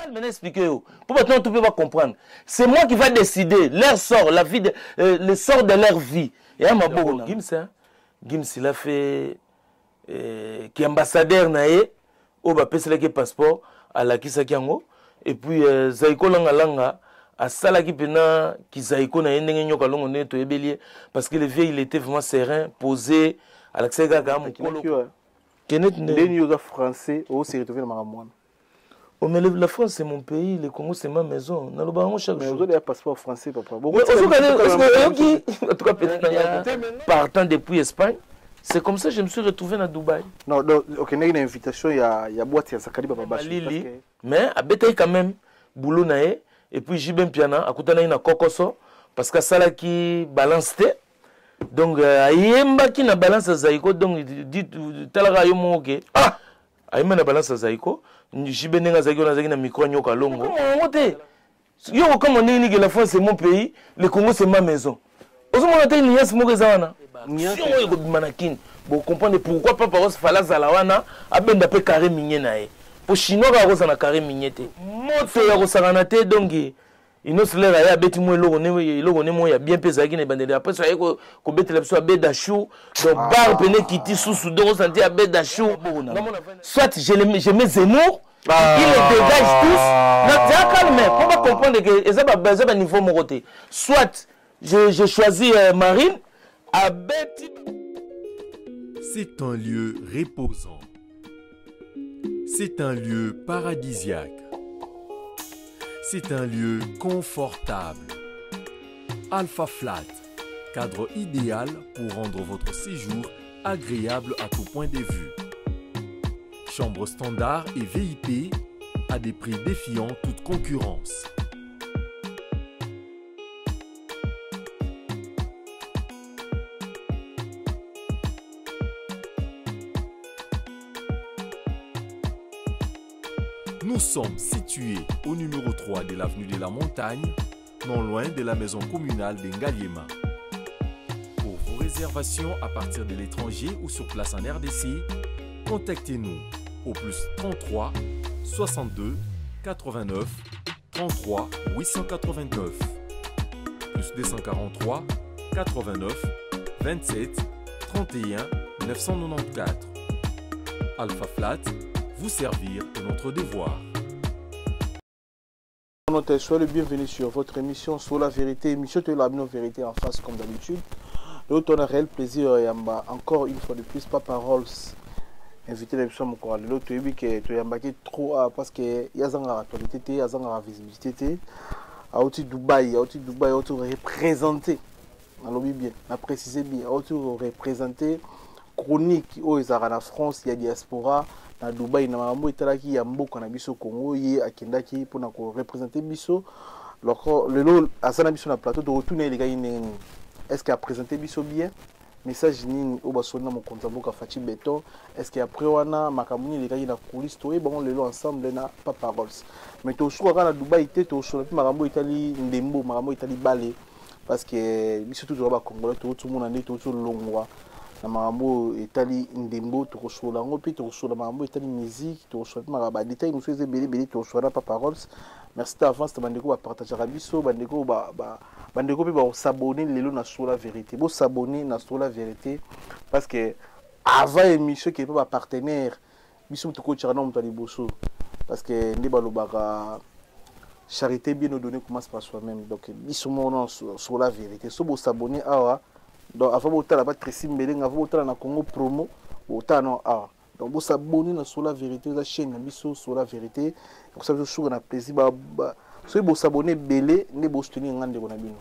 Maintenant expliquer pour maintenant tout peut pas comprendre. C'est moi qui va décider leur sort, la vie de le sort de leur vie. Et à ma bon Gims il a fait qui est ambassadeur naé au ba pesa le passeport à la kisaki yango et puis Zaiko langa à salaki pena ki Zaiko na ndenge nyoka longo ne to ebelier parce que le vieux il était vraiment serein, posé à l'accès gaga mukolo. Kenneth ne français au s'est retrouvé dans maramouane. Oh, mais la France c'est mon pays, le Congo c'est ma maison. Dans le baron chaque jour. Vous avez un passeport français, papa. Bon, en tout cas, peut-être partant depuis Espagne, c'est comme ça que je me suis retrouvé à Dubaï. Non, ok, il y a une invitation, il y a boîte, il y a Sakali, papa. Mais à Bétaï quand même, boulot naé, et puis Jibem Piana, à côté na Kokoso, parce que ça là qui balance. Donc, Ayemba qui na balance à Zaïko, donc dit Talara Yomo, ok. Ah! Ayemba na balance à Zaïko. Jibenenga Zaïko na Zaïko na micro nyoka longo. Yo comme on dit que la France c'est mon pays, le Congo c'est ma maison. Ozo mona te ni yes moke zawana. Si on ko manakin, bon comprendre pourquoi papa Rose fala zalawana abenda pe carré minier nae. Pour chinois ka Rose na carré minier te. Moto ya ko sakana te donc ino sele ya beti mo logo ne mo ya bien pesa ki ne bandele après ça ko beti la so abeda chou donc bar pene kiti sous do sentir abeda chou. Soit je mets Zemmour. Ils les dégagent tous. Calme, pour pas comprendre que ça va baser à niveau mon côté. Soit j'ai choisi Marine à Betty. C'est un lieu reposant. C'est un lieu paradisiaque. C'est un lieu confortable. Alpha Flat, cadre idéal pour rendre votre séjour agréable à tout point de vue. Chambre standard et VIP à des prix défiant toute concurrence. Nous sommes situés au numéro 3 de l'avenue de la Montagne, non loin de la maison communale d'Engaliema. Pour vos réservations à partir de l'étranger ou sur place en RDC, contactez-nous au plus 33 62 89 33 889 plus 243 89 27 31 994. Alpha Flat, vous servir de notre devoir. Soyez le bienvenu sur votre émission Sur la vérité, émission de la vérité en face comme d'habitude. L'autre on a réel plaisir encore une fois de plus Papa Rolls invité les personnes encore l'autre tu dis que tu as embarqué trop parce que il y a une actualité il y a une visibilité à Dubaï auto représenté on l'a bien on a précisé bien auto représenté chronique où ils en France il y a diaspora à Dubaï na mambo italaki ya mboka na biso Congo ye akendaki pour na représenter biso le asana biso na plateau de retourner les gars est-ce qu'il a présenté biso bien message nini au basona mon compte mboka Fati Beton est-ce qu'il après wana makamuni les gars na coulisses to bon le ensemble na Papa Rolls mais to soka na Dubaï te to so na makambo itali ndembo makambo itali balé parce que biso toujours ba congolais tout le monde ande tout longwa na makambo itali ndembo to so la ngopi to so la makambo itali musique to so na ba détail nous faisait belé to so na Papa Rolls merci d'avance bandeko ba partager biso bandeko bandeko pe ba s'abonner lelo na Sur la vérité bo s'abonner na Sur la vérité parce que avant émission qui pas partenaire biso to ko tira na mutali boso parce que ndi balobaka charité bien nous donner commence par soi-même donc biso mon Sur la vérité so bo s'abonner awa donc avant bo tala ba Tracy Mbelenga avant bo tala na Congo promo bo tala no awa donc vous s'abonner na Sur la vérité la chaîne biso Sur la vérité pour ça je na plaisir si vous s'abonnez belé ne vous soutenir ngande ko na bino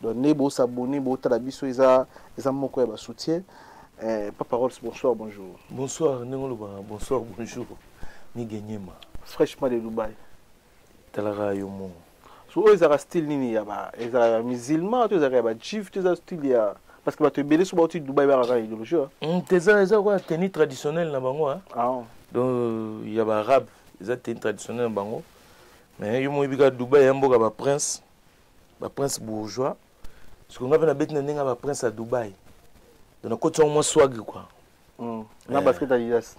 donc ne vous s'abonner bo tala biso eza moko ya soutien Papa Rolls bonsoir bonjour bonsoir bonsoir bonjour ni gagnéma fraîchement de Dubaï talara yomo so eza style nini ya ba eza musulman to eza ba juif to eza style ya parce que ba te belé so ba tu Dubaï ba ka idéologie eza quoi tenue traditionnelle na bango ah donc il y a ba arabe eza tenue traditionnelle na bango mais yo mo ibika Dubaï yamboka ba prince bourgeois ce qu'on a na bête na ba prince à Dubaï donc na côté moi swag quoi na basket Adidas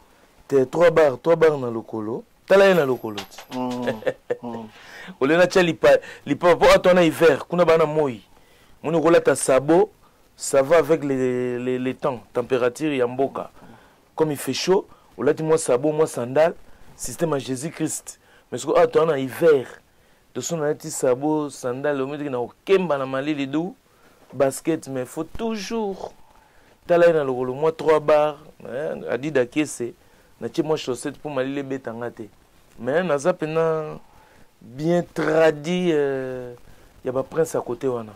te trois barres na lokolo tala na lokolo olena tia lipa po atona hiver kuna bana moi moni kolata sabo ça va avec les temps température ya mboka comme il fait chaud olati moi sabo moi sandal système à Jésus-Christ mais ce que atona hiver de son alati sabo sandal omedi na okemba na malili du basket mais faut toujours tala na lokolo moi 3 bar adida kese na tie moi chaussette pour malili betanga te mais naza pena bien tradit ya ba prince à côté wana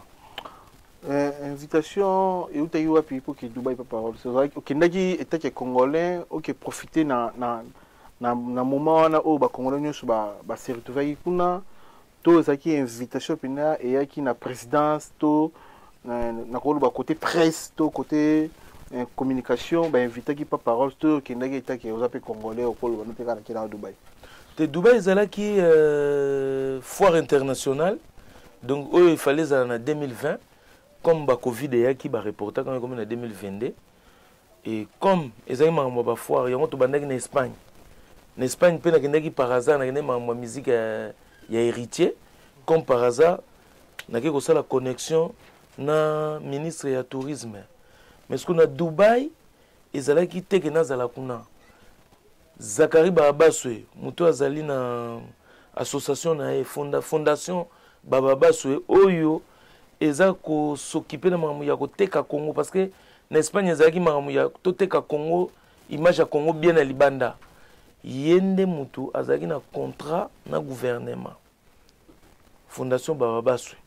invitation et où tu as eu pour que Dubaï pas parole c'est vrai que ndaki état congolais OK profiter na moment wana o ba congolais nyoso ba se retrouver kuna to zaki invitation pena et yaki na présidence to na ko ba côté presse to côté communication ba invité qui pas parole to que ndaki état qui aux congolais au pôle ba noteka na Dubaï. De Dubaï zalaki foire internationale donc il fallait en 2020 comme ba Covid et qui ba reporter comme en 2022 et comme ezali mambo ba foire yango to bandaki na Espagne pe na kendaki par hasard na kende mambo musique ya héritier comme par hasard na ke ko sala connexion na ministre ya tourisme mais ce qu'on a Dubaï ezalaki teke na zala kuna Zakari Babaswe muto azali na association na fondation Babaswe oyo eza ko s'occuper na mamu ya ko teka Congo parce que na Espagne ezalaki mamu ya to teka Congo image ya Congo bien na libanda yende mutu azalaki na contrat na gouvernement fondation Babaswe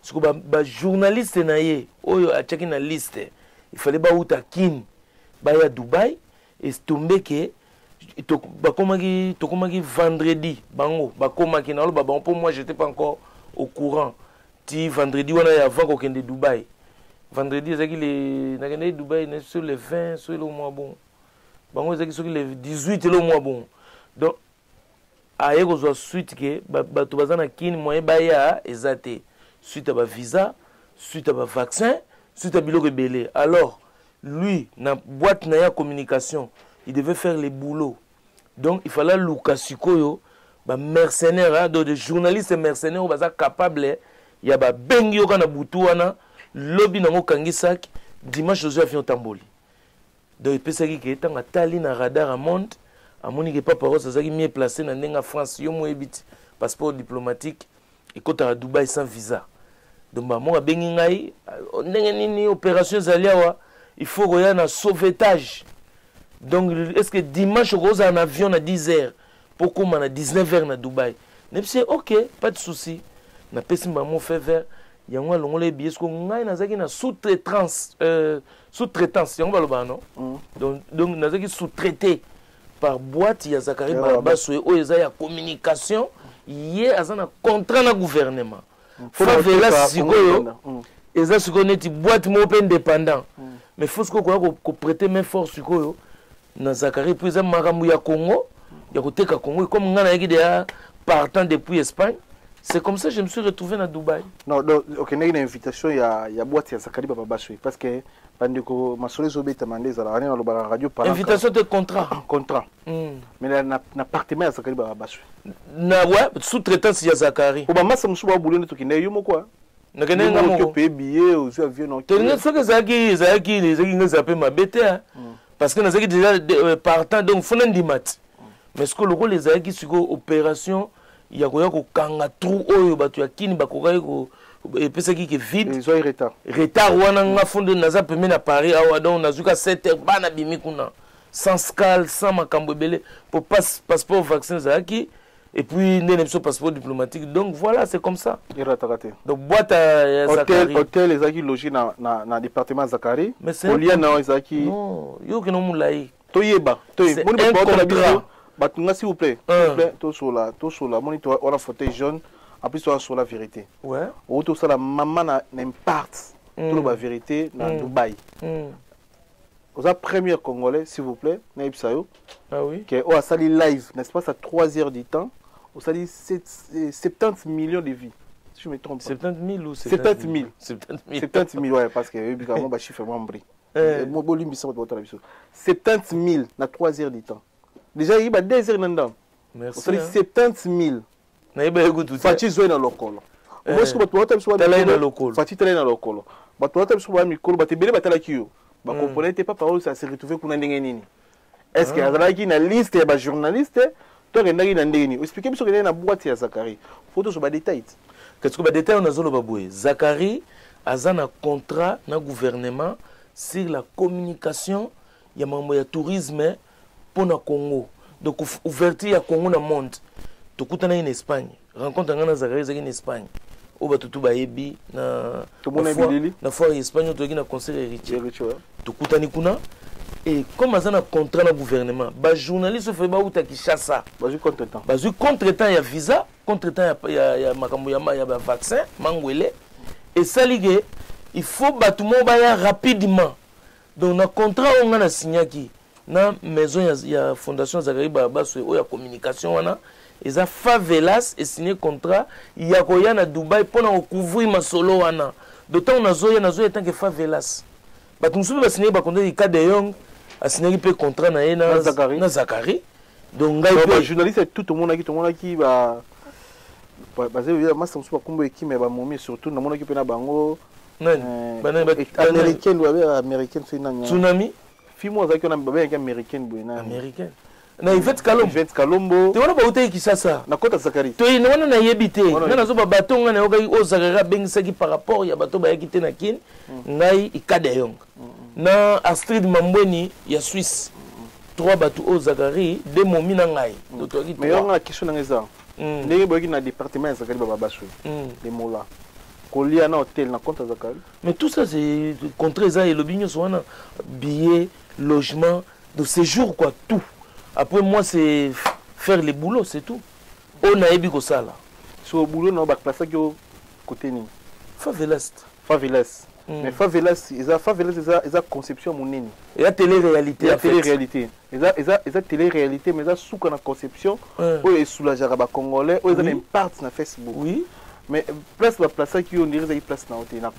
siko ba journaliste na ye oyo achaki na liste il fallait ba uta kin ba ya Dubaï et tomber que tokomaki vendredi bango bakomaki na lo pour moi j'étais pas encore au courant ti vendredi wana ya avant ko kende Dubaï vendredi ezaki le na kende Dubaï sur le 20 sur le mois bon bango ezaki sur le 18 le mois bon donc aye ko zo suite que bato bazana kini moyen ba ya ezate suite à ba visa suite à ba vaccin suite à biloko belé alors lui na boîte na ya communication il devait faire les boulots donc il fallait Lukasikoyo ba mercenaire de journalistes mercenaires baza capable ya ba bengi yo kana butu wana lobby nango kangisak dimanche ozo avion tamboli donc pesaki ke tanga tali na radar à monde amoni ke papa Rose azaki mieux placé na ndenga France yo mo ebiti passeport diplomatique et kota à Dubaï sans visa donc ba mo bengi ngai ndenge nini opération zaliawa il faut koya na sauvetage donc est-ce que dimanche rose en avion à 10h pour comment à 19h na Dubaï c'est OK pas de souci na pesi maman fait vert yango longo les billets ko ngai nazaki na sous-traitance yango baloba non donc nazaki sous-traité par boîte ya Zakari Babaswe o eza ya communication yé azana contrat na gouvernement faut vela sikoyo eza sikoyo neti boîte mo indépendant mais faut ko prêter main force sikoyo na Zakari puis makambo ya Congo ya koteka Congo comme ngana yaki déjà partant depuis Espagne c'est comme ça que je me suis retrouvé à Dubaï. Non donc OK na une invitation ya boîte ya Zakari Babaswe parce que bandeko masole zobeta mandeza la na loba radio par invitation de contrat mais na appartement ya Zakari Babaswe na ouais sous-traitance ya Zakari oba masa musuba bulone to kinde yumo quoi na kende ngamo payer billet aux avions non tenez ce que Zaki les appelle ma bête parce que nous avons déjà partant donc faut mat mais ce que le rôle les Zaki sur opération il y a ko kanga trou oyo batu ya kini bakokai ko epesa ki vide ils ont retard wana nga fond naza pemé na Paris awa donc nazuka 7h bana bimi kuna sans scale sans makambo belé pour passeport vaccin Zaki et puis n'en passeport diplomatique donc voilà c'est comme ça donc boîte à Zakari hôtel les Zaki logé na département Zakari au lien na Zaki non yo que non moulai toyeba batunga s'il vous plaît tout sur la moniteur on a fauteuil jaune en plus sur la vérité ouais autour ça la maman n'imparte tout la vérité dans Dubaï aux première congolais s'il vous plaît naïb sayo ah oui que au sali live n'est-ce pas ça 3 heures du temps au sali 70 millions de vies si je me trompe pas 70 000 ou 70 000 70 000 ouais parce que évidemment ba chiffre membre moi bolimbi ça votre avis 70 000 na 3 heures du temps déjà il y a 2 heures dedans merci au sali 70 000 na iba ekutu Fati zo na lokolo moi ce que bato wata biso tala na lokolo Fati tala na lokolo bato wata biso ba mikolo bato bele batala kiyo ba comprendre pas parole ça se retrouver kuna ndenge nini est-ce que azalaki na liste ya ba journaliste to rendaki na ndenge nini expliquer biso que na boîte ya Zakari photo so ba détail qu'est-ce que ba détail on azolo baboué Zakari azana contrat na gouvernement sur la communication ya mambo ya tourisme pour na Congo donc ouverture ya Congo na monde tokutana en Espagne rencontre ngana Zakari zaki en Espagne o batutu bayebi na foire Espagne to na concert héritier tokutani kuna et comme azana contrat na gouvernement ba journaliste fait ba uta Kinshasa bazu contretemps ya visa contretemps ya makambo ya ba vaccin mangwele et salige il faut batumo baya rapidement donc na contrat on a signé na maison ya fondation Zakari Babaso o ya communication wana eza favelas et signé contrat ya koya na Dubai pour na couvrir masolo wana d'autant on a zoya tant que favelas batu musubi ba signé ba contrat ka de Young a signé pe contrat na yena na Zakari donc ngai ba journaliste tout le monde qui ba basé évidemment ça musubi kombo équipe ba momi surtout na mona ki pe na bango américaine ou américaine c'est nani tsunami fimo za ki na baba ya américaine boyena américaine na Yvette Kalombo te wana ba utai Kinshasa na kota Zakari to ina wana na yebite na nazo ba bato ngana yokai o Zakari bengisaki par rapport ya bato ba yakite na kin ngai ikade yong na Astrid Mambweni ya Suisse 3 bato o Zakari de momi na ngai to to ki mais yonga la question na ngeza ndenge boki na département ya Zakari baba basu de mola kolia na hôtel na compte Zakari mais tout ça c'est contre ça et le bignon soit billet logement de séjour quoi tout après moi c'est faire les boulots c'est tout on a ebi ko sala sur le boulot na ba place ki côté ni favelas mais favelas eza conception monene et la télé-réalité la télé-réalité eza télé-réalité mais eza souka na conception o e soulager ba congolais o eza impact na Facebook oui mais place qui on dirait place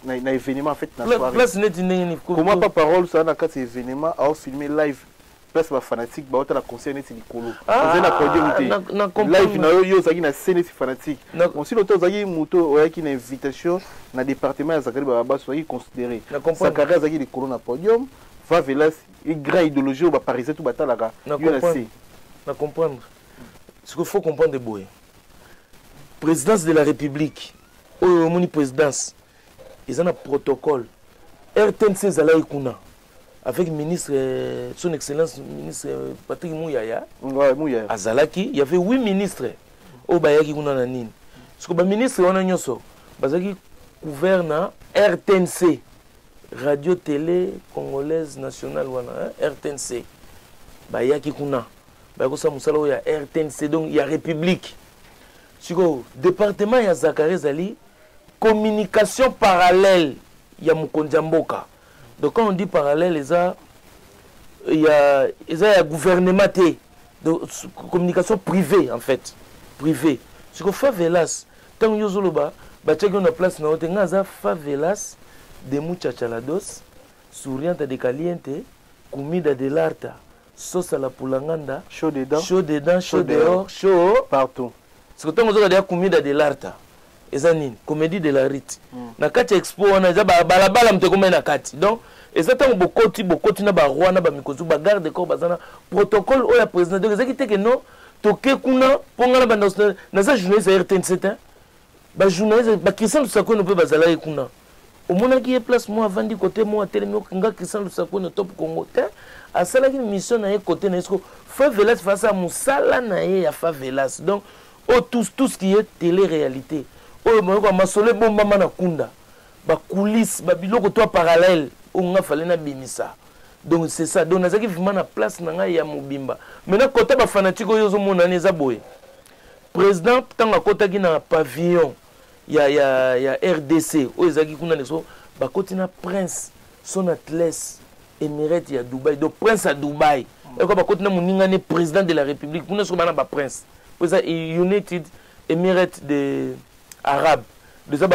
na événement en fait na soirée place net ndenge comment pas parole ça na quatre événement a filmer live place ba fanatique ba la concert net likolo on na podium live na yo zaki na scène fanatique on si l'auteur zaki moto o yaki na invitation na département ya Zakari Baba soki considéré Zakari zaki likolo na podium va velas et grand idéologie ba parisien tout batalaka yo na comprendre ce qu'il faut comprendre de boy présidence de la République, au moni présidence, ils ont un protocole. RTNC Zalaï Kuna, avec ministre, son excellence, ministre Patrick Mouyaya, Azalaki, il y avait 8 ministres au Bayaki Kuna Nanine. Ce que le ministre, on a nyoso, Bazaki gouverne RTNC, Radio Télé Congolaise Nationale, RTNC, Bayaki Kuna, Bayakosa Moussala, il y a RTNC, donc il y a République. Sur département ya Zakari Zali communication parallèle ya Mukondjamboka donc quand on dit parallèle il y a gouvernement de communication privée en fait privée sur favelas tant yozoloba bataki na place na hotel ngaza favelas de muchachalados souriante de caliente comida de larta sauce à la pulanganda chaud dedans chaud dehors chaud partout. C'est que vous avez comida de l'arta. Ezanine, comédie de la rite. Na kati expo on a balabala mtekome na kati. Donc, ezata bokoti na ba roi na ba mikozu ba garde corps bazana protocole o ya président de ezaki te que non toke kuna ponga na banda na za journaliste RTN7 ba journaliste ba Christian Lusako no pe bazala kuna. Omona ki place moi avandi côté moi telemi nga Christian Lusako no top Congo te asala ki mission na ye côté na esko favelas face à musala na ye ya favelas. Donc oh, tout ce qui est télé-réalité. Oh, ma solé bomba mana kunda. Ba coulisses, ba biloko toi parallèle. On a fallu na bimisa. Donc c'est ça. Donc nazaki vraiment na place na ya mobimba. Maintenant côté ba fanatique yozo mona neza boy. Président tanga kota ki na pavillon ya RDC. O ezaki kuna neso ba kotina prince son atlas émirate ya Dubaï. Donc prince à Dubaï. Et ko ba kotina moninga ne président de la République. Kuna so bana ba prince. United Emirates de Arabes de ça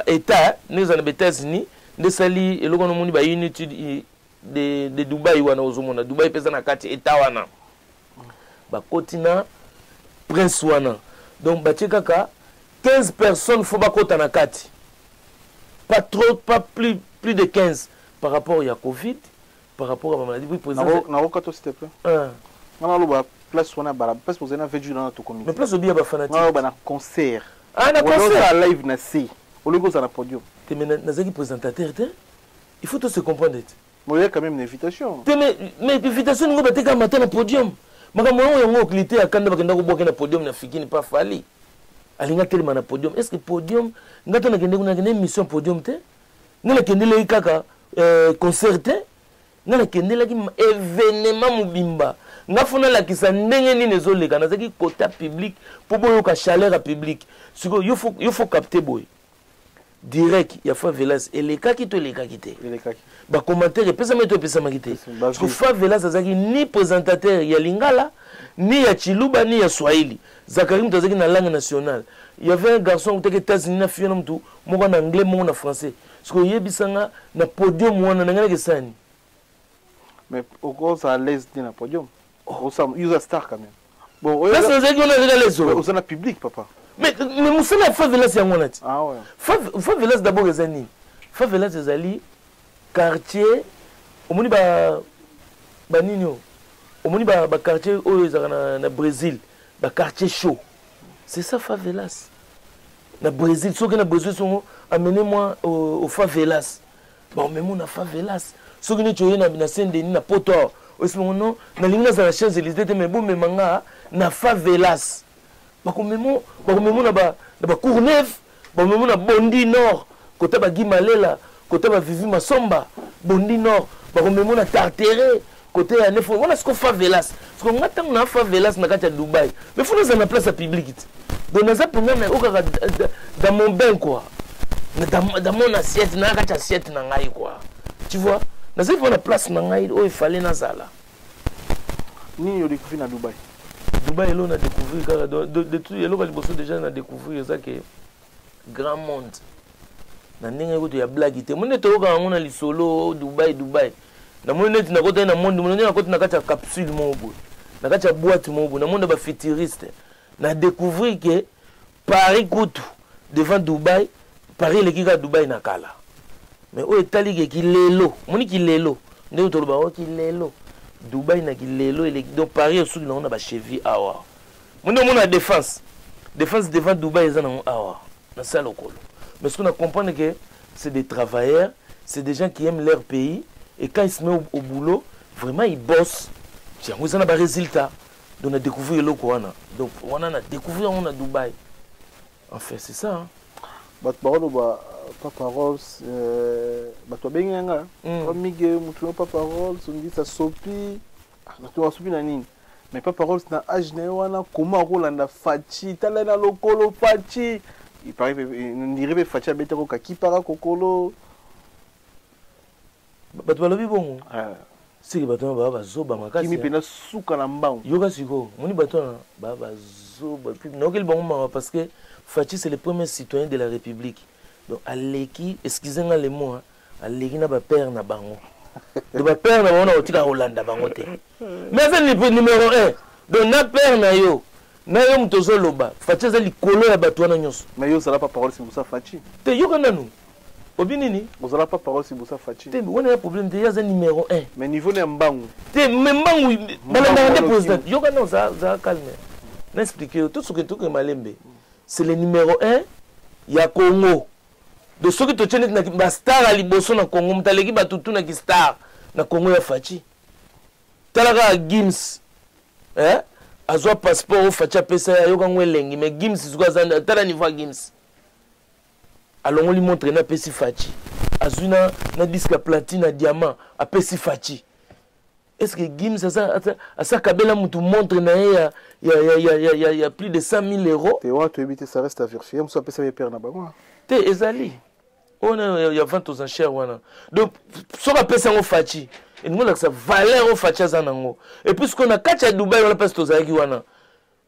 état nous en États-Unis de sali et le monde ba United de Dubaï wana ozomona Dubaï pesa na kati état wana ba kotina prince wana Donc batie kaka 15 personnes faut bakota na kati. Pas trop, pas plus de 15 par rapport à Covid, par rapport à la maladie. Oui, président. S'il te plaît. On a place on a place pour une veille dans notre comité. Mais place au bien fanatique. On a un concert. Ah, un concert live na si. Au lieu de podium. Tu es nazaki présentateur, il faut tout se comprendre. Mais il y a quand même une invitation. Mais l'invitation nous va te matin na podium. Maka moi on a clité à kanda bakenda ko boka na podium na fikini pas fali. Alinga tellement na podium. Est-ce que podium ngato na kende kuna kende mission podium te? Ngala kende le kaka concert ngala kende la ki événement mubimba. Ngafuna la kisa ndenge ni nezoleka nazaki quota public pour boyo ka chaleur public. Siko il faut capter boy. Direct il y a Favelas et les cas qui te les cas qui te. Les cas. Ba commentaire pesa meto pesa makite. Parce que Favelas azaki ni présentateur ya Lingala ni ya Chiluba ni ya Swahili. Zakarim tazaki na langue nationale. Il y avait un garçon qui était États-Unis na fiona mtu moko na anglais moko na français. Parce que yebisanga na podium wana na ngana kesani. Mais au gros ça à l'aise dans le podium. Il y a star quand même. Bon, là c'est ça qu'on a régalé ça. Au sein public papa. Mais Moussala Favelas ya ngona ti. Ah ouais. Favelas d'abord ezani. Favelas ezali quartier omoni ba nino. Omoni ba quartier oyo ezaka na Brésil, ba quartier chaud. C'est ça Favelas. Na Brésil, soki na Brésil songo amenez-moi au Favelas. Bon mais mon na Favelas. Soki ni choye na Saint-Denis na Poto. Osimo non na linga za Champs-Élysées mais bon memanga na Favelas. Bakomemo na ba Courneuve, bakomemo na Bondi Nord, côté ba Guimalela, côté ba Vivi Masomba, Bondi Nord, bakomemo na Tartéré, côté ya Nefo. Voilà ce qu'on Favelas. Ce qu'on attend na Favelas na kati ya Dubaï. Mais faut nous en place publique. Donc na za pendant na okaka dans mon bain quoi. Dans mon assiette na kati assiette na ngai quoi. Tu vois? Na za na place na ngai o il fallait na zala. Ni yo découvrir na Dubaï. Dubaï, on a découvert, de tout, il y a déjà découvert ça que grand monde. Il y a blague. On est allé solo Dubaï. Na monde na côté na monde, on na côté na kati capsule mobo. Na kati boîte mobo, na monde ba futuriste. Na découvrir que Paris coûte devant Dubaï, Paris le kika Dubaï na kala. Mais o etali ki lelo, moni ki lelo. Ndé to ba ki lelo. Dubaï na kilelo et donc Paris au sud on a ba cheville awa. Mon nom la défense devant Dubaï ils en awa. Na ça lokolo. Mais ce qu'on a comprendre que c'est des travailleurs, c'est des gens qui aiment leur pays et quand ils se mettent au boulot, vraiment ils bossent. C'est on a ba résultat. Donc on a découvert le Koana. Donc on a découvert on a Dubaï. En fait, c'est ça hein. Papa Rolls bato benga mige mutu Papa Rolls on dit ça sopi na to sopi na nini mais Papa Rolls na âge na wana comment rolanda fachi tala na lokolo fachi il paraît ndiribe fachi abeta ko kakipara kokolo bato balobi bongo siki bato ba zoba makasi kimi pena suka na mbangu yoka siko moni bato ba zoba puis nokeli bongo parce que Fachi c'est le premier citoyen de la République. Donc aleki excusez-moi les mots aleki na ba père na bango. De ba père na bango otika Hollanda bango te. Mais c'est le numéro 1. Donc na père na yo mtozo loba. Fachi za likolo ya bato na nyonso. Mais yo sala pas parole si busa Fachi. Te yo kana nu. Obinini? Vous sala pas parole si busa Fachi. Te on a un problème de ya za numéro 1. Mais niveau na mbangu. Te mbangu balanda président. Yo kana za calme. N'expliquer tout ce que malembe. C'est le numéro 1 ya Congo. De ceux qui te tiennent na star à liboso na Congo, mtaleki batutu na ki star na Congo ya Fachi. Talaka Gims. Azwa passeport au Fachi pesa ya yoka ngwelengi mais Gims zuka zanda tala niveau Gims. Alors on lui montre na pesi Fachi. Azuna na disque platine na diamant a pesi Fachi. Est-ce que Gims ça kabela mutu montre na il y a plus de 100 000 euros. Ça reste à vérifier. On peut savoir perdre na te ezali. On a 20 aux enchères wana. Donc so ka pesa ngo Fachi. Et nous là ça valeur au Fachi zanango. Et puisqu'on a kacha Dubaï on a pesa tozaki wana.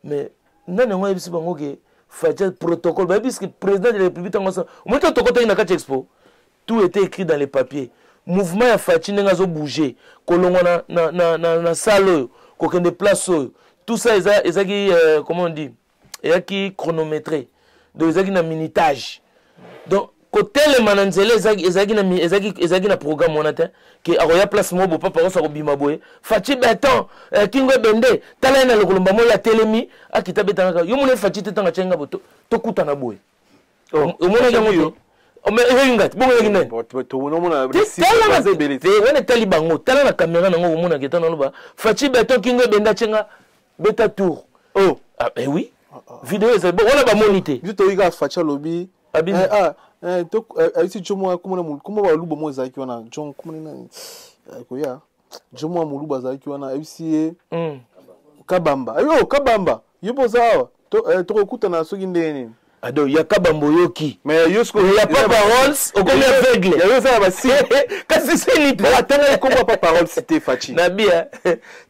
Mais nana ngo ebisi bango ke Fachi protocole ba puisque président de la République ngasa. Moi to kota na kacha expo. Tout était écrit dans les papiers. Mouvement ya Fachi nga zo bouger. Kolongo na salle ko kende place. Tout ça ezaki comment on dit eyaki chronométré donc ezalaki na minutage donc kotelema na nzela ezalaki na programme wana te ke akoya place moko papa kosa kobima boye faci beton kingo ebende tala ye na lokolo mbamo ya telemi akita betangaka yo mona faci te tanga tyenga bo tokutana boye omonaki yango te eyingati bongo yaki nani wana etali bango tala na caméra nango omonaki eta naloba faci beton kingo ebende atyenga beta tour oui vidéo ezali bon wana bamoni te toyika faci alobi aisi jomo kuma baluba mo ezalaki wana jon kumana koya jomo muluba ezalaki wana aisi kabamba ayo kabamba yopoza awa tokokutana soki ndeni ado ya kabambo yoki mais yosko ya pas paroles okomi aveugle ya yosa basi kasi seni pa atanga komba pas paroles c'était faci na bia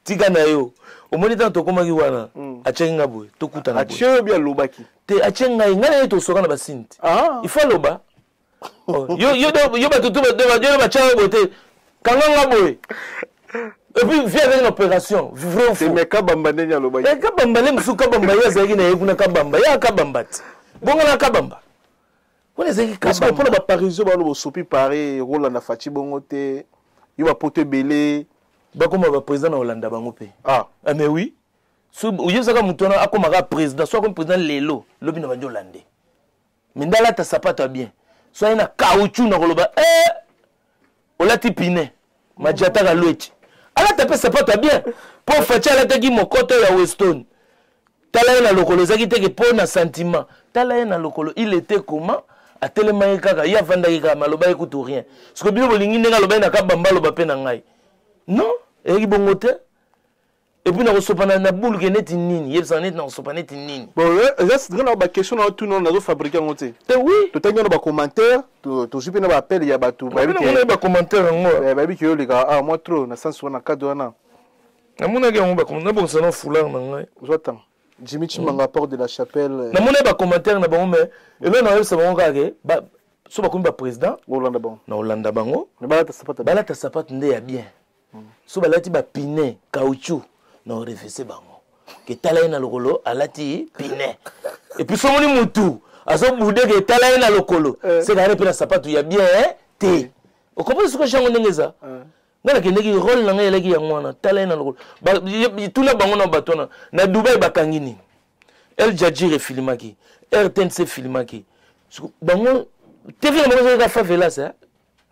tika na yo omoni tan tokomaki wana achenga boye tokutana boye acheyo bia lobaki te achenga ngana to soka na basinti il faut loba yo bato to ba bachao bote kanganga boye et puis viens avec une opération vrai ou faux mais kabamba ndenya lobaki kabamba le musu kabamba ya zaki na yekuna kabamba ya kabamba bonga na kabamba kone zaki kabamba parce que pour ba parisio ba lo sopi paré rola na faci bongo te yo ba pote belé bakoma ba président na Hollande bango pe mais oui so uyezaka mutona akomaka président soit comme président lelo lobi na banjo Hollande mindala ta sapato bien so ina caoutchouc na koloba olati pine majata ka loeti ala tape sapato bien pour faci ala taki mokoto ya Weston tala na lokolo zaki teke po na sentiment tala na lokolo il était comment atelema kaka ya vanda kaka maloba écoute rien parce que bino bolingi ndenga loba na kabamba loba pe na ngai non eki bongo te et puis na kosopana na boule ke neti nini yebisa neti na kosopana neti nini bon c'est vraiment ba question na tout non na fabriquer ngote te oui to tangi na ba commentaire to jupe na ba appel ya bato ba bi ba commentaire ngo ba bi ke yo leka moi trop na sens wana cadre wana na mona ke ngo ba commentaire bon ça non foulard na ngai j'attends Jimmy Chimanga porte de la chapelle na mona ba commentaire na bango mais et là na yebisa bango kake ba so ba komba président Hollande bango na Hollande bango balata sapato nde ya bien so balati ba pine caoutchouc na refese bango ke tala na lokolo alati pine et puis somoni mutu aso bude ke tala na lokolo c'est gare pe na sapato ya bien te o comprendre ce que chango ndengeza ngana ke ndeki rôle na ngai eleki ya mwana tala na lokolo tuna bango na batona na Dubai bakangini El Jadjire filmaki RTNC filmaki bango TV na bango ka favela ça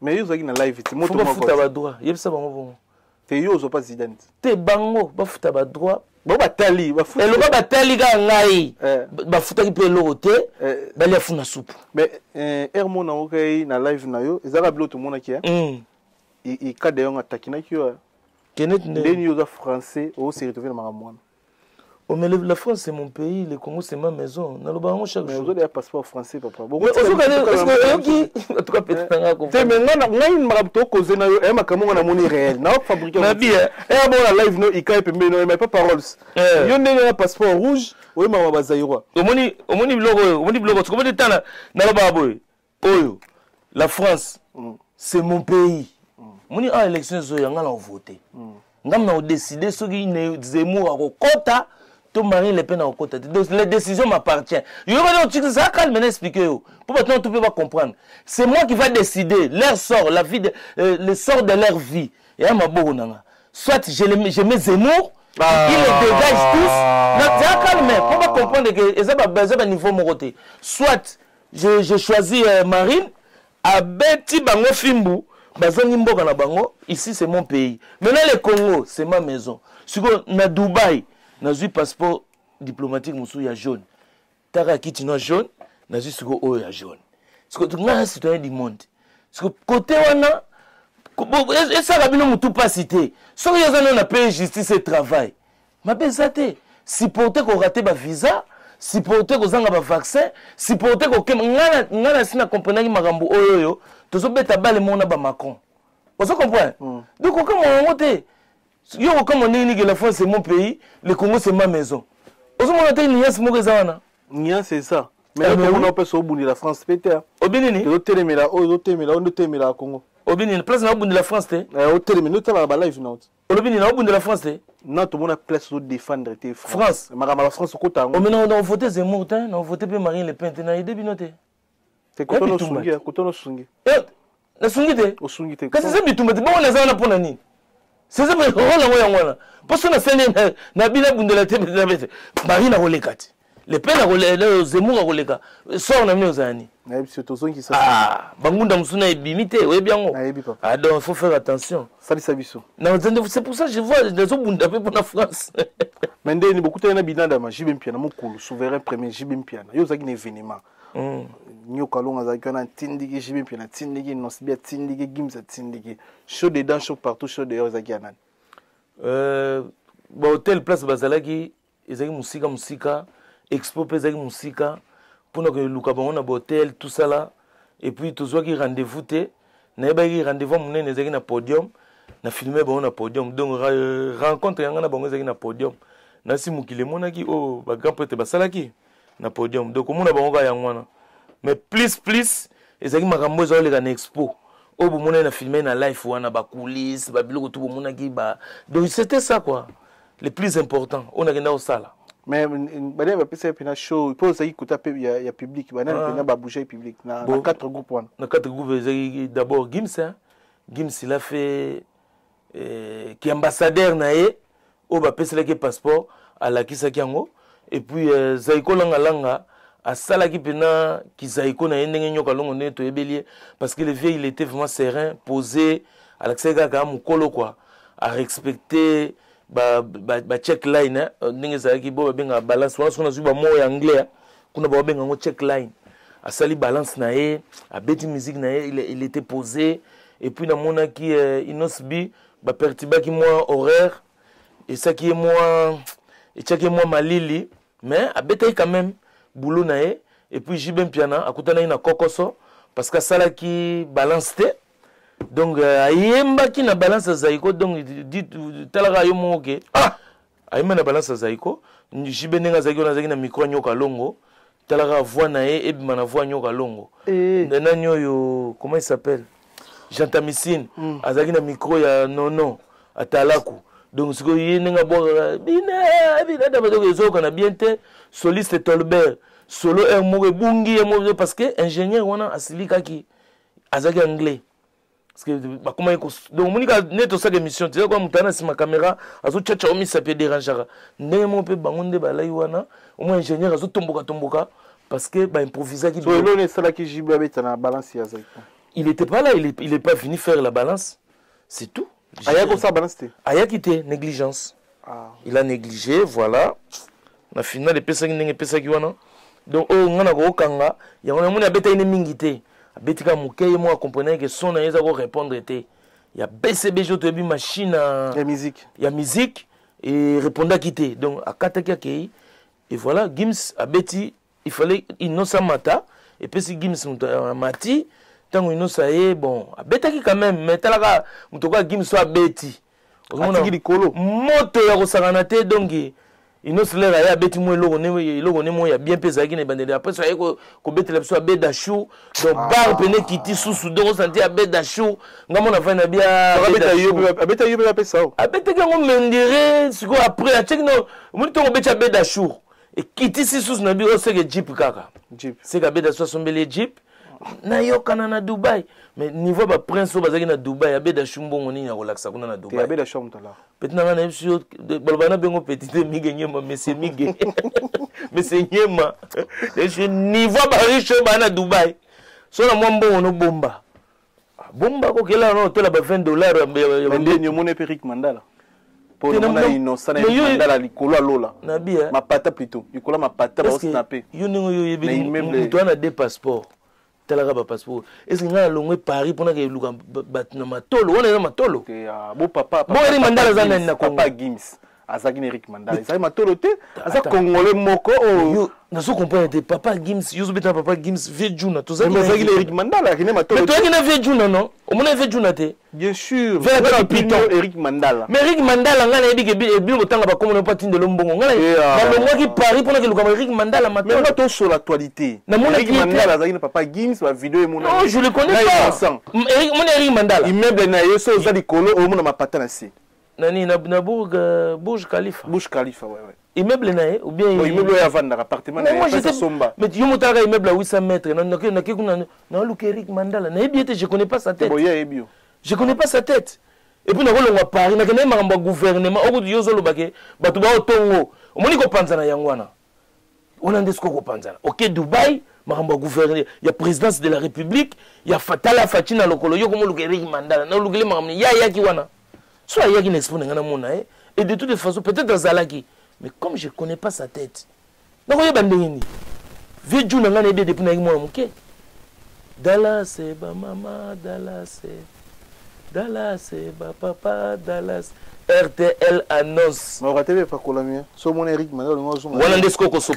mais yo zaki na live ti moto moko futa ba droit yebisa bango bongo te yo zo pas zidane te bango ba futa ba droit bo batali ba futa eloba batali ka ngai ba futa ki pe loko te bali afuna soupe mais hermo na okay na live na yo ezaka bilo to mona ki i ka de yo ataki na ki yo kenet ndeni yo za français o se retrouver na makamwana oh mais la France c'est mon pays, le Congo c'est ma maison. Na loba ngo chaque jour. Vous avez un passeport français papa. Bon, est-ce que en tout cas peut-être nga comprendre. Te menga na une marabuto cause na yo e makamonga na moni réel. Na fabriquer. Na bien. E bon la live no ikai pembe no mais pas paroles. Yo ndenge na passeport rouge, o mama bazairwa. Omoni blogo, comment de tana na loba boy. Oyo. La France c'est mon pays. Moni a élection zo yanga na voter. Ngam na décider soki ne Zemmour akokota to Marine Le Pen akokota. Donc les décisions m'appartiennent. Yo va dire ça calme maintenant expliquer yo. Pour maintenant tout peut pas comprendre. C'est moi qui va décider leur sort, la vie de le sort de leur vie. Et à ma nanga. Soit je mets Zemmour, ils les dégagent tous. Non, ça calme pour pas comprendre que ça va niveau mon côté. Soit je choisis Marine à Betty Bango Fimbu. Ici c'est mon pays. Maintenant le Congo c'est ma maison. Si na Dubaï, na eu passeport diplomatique musu ya jaune. Taka kitino jaune, na eu siko o ya jaune. Siko tunga citoyen du monde. Siko côté wana et ça va bien mutu pas cité. So yazana na paye justice et travail. Ma bezate, si porter ko rater ba visa, si porter ko zanga ba vaccin, si porter ko ngana sina comprendre makambo oyoyo. Tous bêta balle mon ba Macron. On se comprend. Donc comment on monte? Yo comme on est que la France c'est mon pays, le Congo c'est ma maison. On se monte une niance mo kezana. Niance c'est ça. Mais on a pas so bouni la France peut-être. Obinini. O telemela, on telemela Congo. Obinini, place na bouni la France te. O telemela, no tala ba live now. Olobini na obunde la France te. Non, tout le monde a place de défendre France. La France au côté. Oh mais non, on voté Zemmour, on voté pe Marine Le Pen, na idée binoté. C'est quand on sungi, quand on sungi. Na sungi te. O sungi te. Kasi c'est bitumba te bon na za na pona ni. C'est ça mais rola ngoya ngwana. Parce que na sene na bila bunde la te Marine a rolekati. Le Pen a rolé Zemmour a roleka. Sort na mino zani. Na yebi surtout zongi ça. Ah, bangunda musuna ebimite, oui bien ngo. Ah donc il faut faire attention. Ça dit ça biso. Non, c'est pour ça que je vois des obunda pe pour la France. Mais ndé ni beaucoup tena binanda ma jibe mpiana mukulu souverain premier jibe mpiana. Yo zaki ne événement. Nyoka longa zaki na tindiki jibe mpiana tindiki no sibia tindiki gimza tindiki. Chaud dedans chaud partout chaud dehors zaki anan. Ba hôtel place bazalaki ezaki musika expo pe ezaki musika. Pour que Luka bon na hôtel tout ça là et puis tout soit qui rendez-vous te na ba qui rendez-vous mon ezaki na podium na filmer bon na podium donc rencontre yanga na bon ezaki na podium na si mukile monaki oh ba grand prêtre basalaki na podium donc mona bon ga yangwana mais plus ezaki makambo zo le na expo oh bon mona na filmer na live wana ba coulisses ba biloko tout bon monaki ba donc c'était ça quoi le plus important on a gagné au sala. Mais bana ba pesa pina show pour ça écouter il y a public bana pina ba bouger public na quatre groupes wana na quatre groupes d'abord Gims il a fait qui ambassadeur naé au ba pesa le passeport à la kisaki yango et puis Zaiko langa à sala ki pena ki Zaiko na ndenge nyoka longo ne to ebelier parce que le vieux il était vraiment serein posé à l'accès ga mukolo quoi à respecter ba check line ndenge zaki bo benga balance wana sona zuba mo ya anglais kuna ba benga ngo check line asali balance na ye a beti musique na ye il était posé et puis na mona ki inosbi ba perturba ki moi horaire et ça qui est moi et chaque moi malili mais a beti quand même boulot na ye et puis jibem piana akutana ina kokoso parce que sala ki balance te. Donc ayemba ki na balance Zaiko donc dit talaka yo moke ayemba na balance Zaiko jibenenga Zaiko na na micro nyoka longo talaka voix na e bima na voix nyoka longo na nyoyo comment il s'appelle Jean Tamissine azaki na micro ya non atalaku donc siko yenenga bo bina da bato ezoka na bien te soliste Tolbert solo er mo bungi mo parce que ingénieur wana asilika ki azaki anglais. Parce que comment donc monika neto ça émission tu sais quoi mutana si ma caméra azo tchatcha omi ça peut déranger ndenge mo pe bangonde balai wana au moins ingénieur azo tomboka parce que ba improviser qui so lo ne sala ki jibe beta na balance ya Zaiko il était pas là il est pas venu faire la balance c'est tout aya ko ça balance te aya quitté négligence il a négligé voilà na final de pesa ndenge pesa ki wana donc oh ngana ko kanga ya ngona mona beta ine mingité abetika mukeye mo comprendre que son aisa ko répondre était il y a BCB je te bi machine ya musique et répondre quitté donc akataki akei et voilà Gims abeti il fallait innocent mata et puis si Gims mati tango innocent est bon abetaki quand même mais talaka mutoka Gims so abeti on likolo moto ya ko sakana te donc innocent là ya beti mo logo ne mo ya bien pesa ki ne bandele après ça ko beti la so abeda chou donc bar pene kiti susu donc santi abeda chou ngamo na fa na bia abeta yo pe pesa abeta ki ngo mendire siko après a check no mo to beti abeda chou et kiti susu na bia c'est que jeep kaka jeep c'est que abeda so sombele jeep na yokana na Dubai mais niveau ba prince bazaki na Dubai abeda chumbongo nini ya relaxa kuna na Dubai abeda chumtala petna na ebisio balbana bengo petite miganyema monsieur mige monsieur nyema je niveau ba riche ba na Dubai so na mwambongo no bomba ko kela no tola ba $20 bende nyomone Eric Mandala pour na innocent Mandala likolo lola na bia mapata plutôt likolo mapata ba snapper yo ningo yo yebi mutu na deux passeports talaka ba passeport est-ce ngana longwe Paris pona ke luka batna matolo wana na matolo ke bo papa Eric Mandala zana na papa Gims azaki Eric Mandala ça matolo te asa congolais moko yo na so comprendre papa Gims yo beta papa Gims vieux juna to zaki Eric Mandala ki ne matolo mais toi ki na vieux juna non o mona vieux juna te bien sûr Eric Mandala mais Eric Mandala ngana yebi ke bi botanga ba komo na patine de lombongo ngana na longwa ki Paris pona ke luka Eric Mandala matolo mais on sur l'actualité Eric Mandala azaki papa Gims wa vidéo mona non je le connais pas Eric Mandala immeuble na yeso za likolo o mona mapata na si Nani na Burj Khalifa. Burj Khalifa, ouais. Immeuble nae ou bien immeuble ya vendre appartement na ya somba. Mais tu montes immeuble à 800 mètres. Non, Luc Eric Mandala. Na ebiete, je connais pas sa tête. Je connais pas sa tête. Et puis na rolonga Paris, na kene mangamba gouvernement, oku yozo lobake, batu ba otongo. Omoni ko panzana yangwana. On a ndesko ko panzana. OK, Dubaï, mangamba gouvernement, il y a présidence de la République, il y a Fatala Fatina lokolo, yo komo Luc Eric Mandala. Na lukele mangamba ya ki wana. Soit ya ki n'expo ngana mona et de toute façon peut-être dans Zalaki. Mais comme je ne connais pas sa tête, je ne sais pas si je ne sais pas. Dallas, c'est ma maman, Dallas, c'est ma papa, Dallas. RTL annonce. Je ne sais pas si je ne sais pas. Je ne sais pas si je ne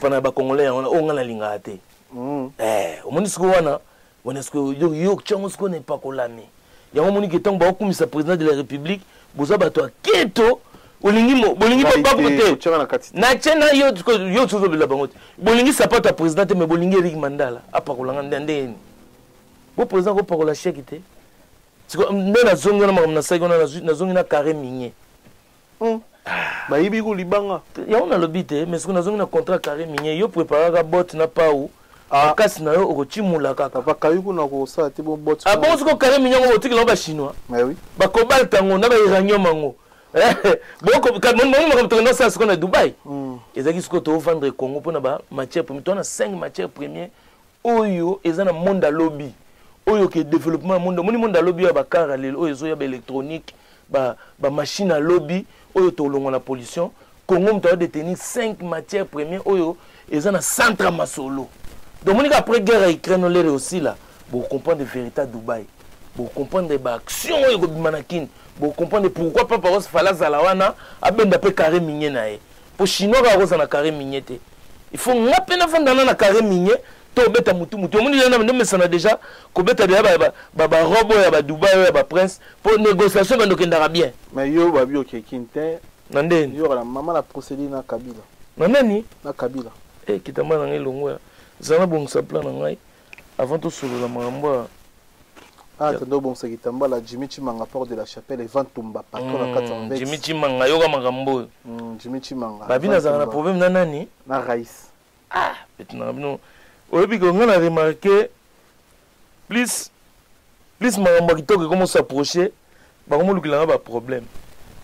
sais pas. Bolingi papa côté na tena yo tuzo bila bangote bolingi sapata président mais bolingi Eric Mandala apa kolanga ndende bo président ko pakola chèque té siko ndena zonga na mamna saiko na zonga na carré minier ba yibi ko libanga ya on a lobité mais siko na zonga na contrat carré minier yo préparer ka bot na pau kasi na yo okochimula kaka ba kayuku na ko sa te bon bot bon siko carré minier ko tikela ba chinois mais oui ba kobal tango na ba iranyo mango beaucoup de à Dubaï. Ils ont dit que tu vas vendre Congo pour la matière première. Tu as 5 matières premières. Oyo, ils ont un monde à lobby. Oyo qui développement monde. Mon monde à lobby, il y a car oyo, il y a électronique, machine à lobby. Oyo, tu as la pollution. Congo, tu as détenu 5 matières premières. Oyo, ils ont un centre à Masolo. Donc, après guerre Ukraine, on est aussi là. Pour comprendre le véritable Dubaï. Pour comprendre les actions de Manakin. Pour comprendre pourquoi papa Rose fala zalawana abenda pe carré minier nae. Pour chinois ba Rose na carré minier te. Il faut ngapena fanda na carré minier to beta mutu mutu. Omoni na ndo mesana déjà ko beta dia ba robo ya ba Dubaï ya ba prince pour négociation ba ndokenda bien. Mais yo ba bio ke kinte nandeni. Yo la maman la procédé na Kabila. Nandeni? Na Kabila. Kitamba na ngelongo ya. Zana bon sa plan na ngai avant tout solo la mambo. Tando bon c'est kitamba la Jimmy Chimanga port de la chapelle et Vantumba patron na 420. Jimmy Chimanga yoga makambo. Jimmy Chimanga. Babina za na problème na nani? Na Raïs. Maintenant bino. Oyebi ko ngana remarquer plus makambo kitoko comment s'approcher ba komo lukila ba problème.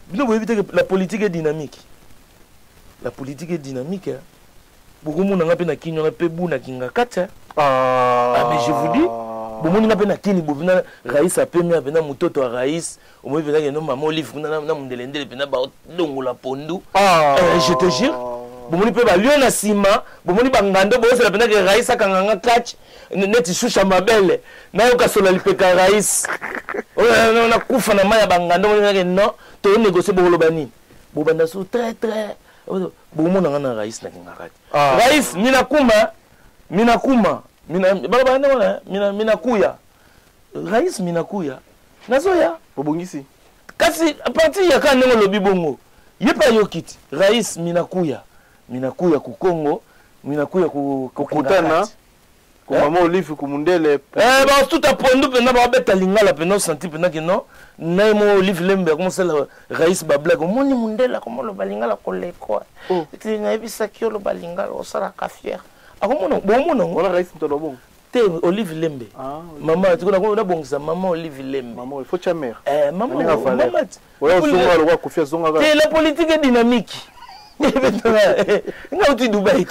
Bino boyebi que la politique est dynamique. La politique est dynamique. Beaucoup monde nga pe na kinyo na pe bu na kinga kata. Mais je vous dis bomoni na pena kini bovina Raïs a pemia pena mutoto a Raïs au moins pena que no maman Olive na mundelendele pena ba dongo la pondu je te jure bomoni pe ba lion na sima bomoni ba ngando bo c'est la pena que Raïs akanganga catch neti shusha mabele na yo kasola lipeka Raïs na kufa na maya ba ngando bomoni que non to négocier bo lobani bo banda so très bomoni na Raïs na ngakati Raïs minakuma minakuya Raïs minakuya nazoya obongisi kasi a partir ya kana lobi bongo yepa yokiti Raïs minakuya ku Congo minakuya ku kutana ku maman Olive ku mundele ba tout a pondu pena ba beta lingala pena senti pena que non na mo Olive lembe comme ça Raïs ba blague moni mundela comme lo balingala ko lekwa tu na ebisa ki lo balingala o sala ka fier Voilà Raïs mtodo bon. Te Olive Lembe. Maman, tu connais na bongisa maman Olive Lembe. Maman, il faut ta mère. Maman. Ouais, zonga le roi Kofi zonga. Te la politique est dynamique. Nga uti Dubaï.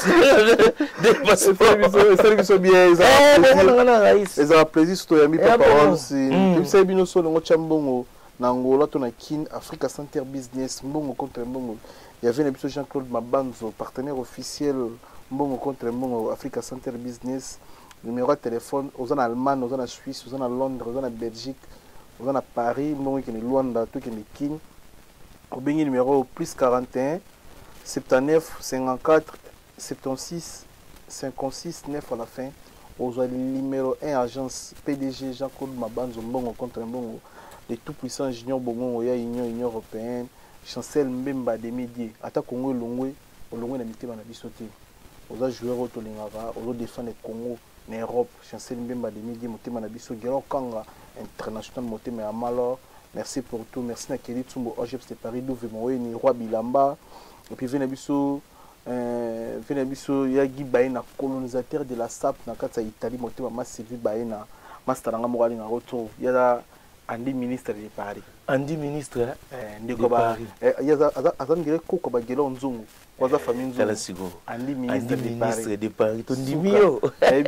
C'est qui sont bien, ils ont plaisir sur toi ami papa aussi. Tu sais bino so ngo chambongo na Angola to na kin Africa Center Business mbongo contre mbongo. Il y avait un épisode Jean-Claude Mabanzo, partenaire officiel Mbongo contre Mbongo, Africa Center Business, numéro de téléphone, aux en Allemagne, aux en Suisse, aux en Londres, aux en Belgique, aux en Paris, Mbongo qui est Luanda, tout qui est King. Au béni numéro plus 41 79 54 76 56 9 à la fin. Aux numéro 1 agence PDG Jean-Claude Mabanzo Mbongo contre Mbongo, les tout puissants juniors Bongo, Union européenne, Chancel Mbemba des médias, Ata Congo Longwe, Longwe na mitema na bisoté. Aux joueurs au Lingara, aux défendre le Congo, en Europe, Chancel Mbemba de Midi, Motema Nabiso, Gero Kanga, international Motema Amalor, Merci pour tout. Merci Nakeli Tsumbo Ojeps de Paris, d'où ni Roi Bilamba. Et puis Venabiso, Yagi Baena, colonisateur de la SAP, dans Italie, Motema Sylvie Baena, Mastaranga Morali, na retour. Il y a Andy ministre de Paris. Andy ministre de Paris. Il y a Azan Gere Koko Bagelo Nzungu. Kwa famille Nzungu. Andy ministre de Paris. Ton dimio.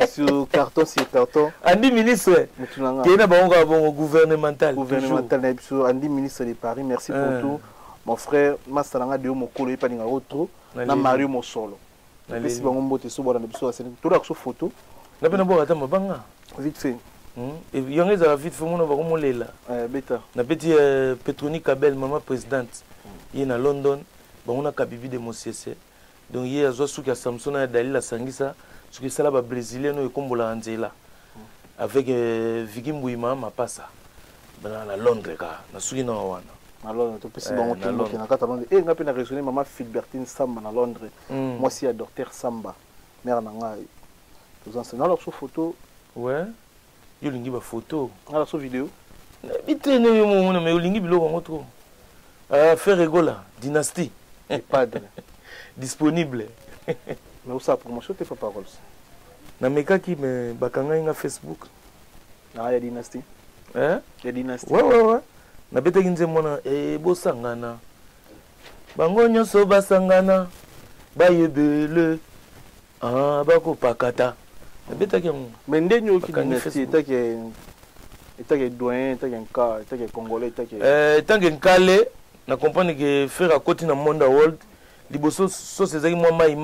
Sur carton sur carton. Andy ministre. Qui est bon gouvernemental. Gouvernemental. Andy ministre de Paris. Merci pour tout. Mon frère Mastaranga de Mokolo et Paninga Rotro. Na Mario Mosolo. Merci beaucoup mbote so bona biso asene. Tola ko photo. Na pena bo ata mabanga. Vite fait. Et yango za vite fait mona ba ko molela. Beta. Na petit Petronique Abel maman présidente. Il na London. Ba on a kabibi de Mosiese. Donc hier azo suki ya Samson na Dalila Sangisa, suki sala ba brésilien no ekombola anzela. Avec Vicky Mbouima mapasa. Bana na Londres ka. Na suki na wana. À Londres, tu peux se demander qui est Londres. Et on a raisonné maman Philbertine Samba à Londres. Moi aussi, à docteur Samba, mère Nanga. Tous enseignants, alors sur photo. Ouais. Il y a une photo. Alors sur vidéo. Vite, mais il y a trop. Faire rigola, dynastie. Padre. Disponible. Mais où ça promotion tes paroles? Na meka qui me bakanga inga Facebook. Ah, il y a dynastie. Hein? Il y a dynastie. Ouais. Na beta kinze mona bosangana bango nyonso basangana bayebele bako pakata na beta kyamo mais ndenyo ki dynastie etake doyen etake nka etake congolais etake nkale na comprendre que faire à côté na monde world liboso so sezaki moi mai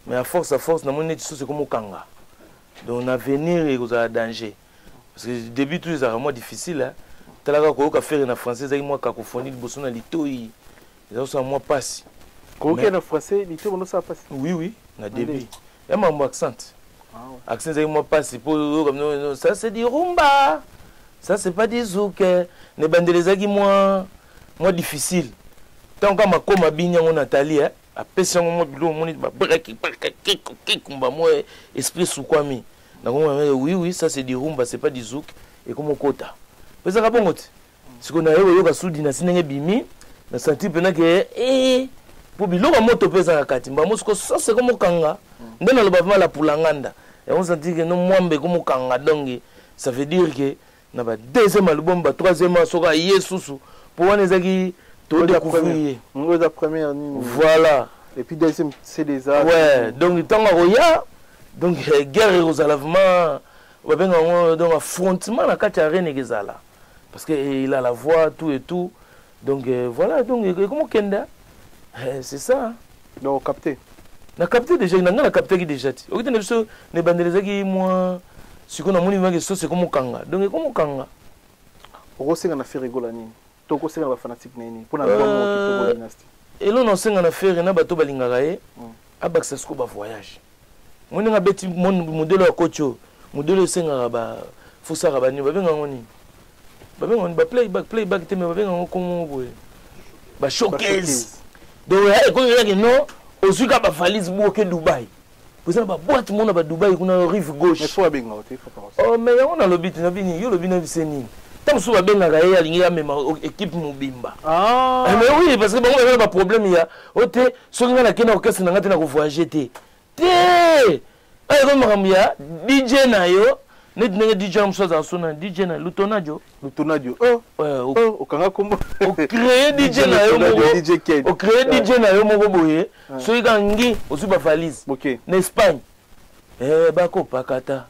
mais à force na moni so c'est comme kanga donc l'avenir est au danger parce que début tout ça vraiment difficile hein. Talaka ko ka faire na français za moi cacophonie liboso na litoi ça ça moi passe ko ke na français litoi bono ça passe oui na début et mon accent accent za moi passe pour comme ça c'est du rumba ça c'est pas des zouk ne bandeleza ki moi difficile tant que ma koma binya on Nathalie a pesa mo bilo moni ba breki kumba moi esprit soukwami na oui ça c'est du rumba c'est pas du zouk et comme kota. Mais ça va bon. Si on a eu sous dynastie n'engé bimi, na senti pena que pour bilo ba moto pesa na kati. Ba mosiko ça c'est comme kanga. Ndena lo ba la pulanganda. Et on senti que no mwambe comme kanga donc ça veut dire que na ba deuxième album ba troisième soka yesusu pour on ezaki to découvrir. On la première ni. Voilà. Et puis deuxième c'est des arts. Ouais, donc tant roya donc guerre aux alavements va bien donc affrontement na kati arena gezala. Parce qu'il a la voix, tout et tout. Donc voilà, donc comment Kenda c'est ça. Donc capté. On a capté déjà, on a capté déjà. On a capté les bandes moi, ce qu'on a montré, c'est comme Kanga. Donc comment Kanga. Pourquoi c'est qu'on a fait rigoler ni? Pourquoi c'est qu'on a fanatique ni? Pour la bonne dynastie. Et là on a fait un affaire, on a bateau balingarae, à Baxasco ba voyage. On a bêti mon modèle à Kocho, modèle senga ba, faut ça rabani, ba benga ngoni. On va playback te me va venir comme ba showcase donc non aussi ka ba valise boke Dubaï vous avez ba boîte mon ba Dubaï kuna rive gauche mais faut benga oh mais on a lobby na bini yo lobby na biseni tant so ba benga ga ya lingi même équipe mobimba mais oui parce que bon on a pas problème ya ote so ngana kena orchestre na ngate na ko voyager te ay ko makamya DJ na yo net nenge DJ amsoza sona DJ na Lutonadio au kanga kombo o créer DJ na yo moko o créer DJ na yo moko boye so ikangi osuba valise na Espagne bako pakata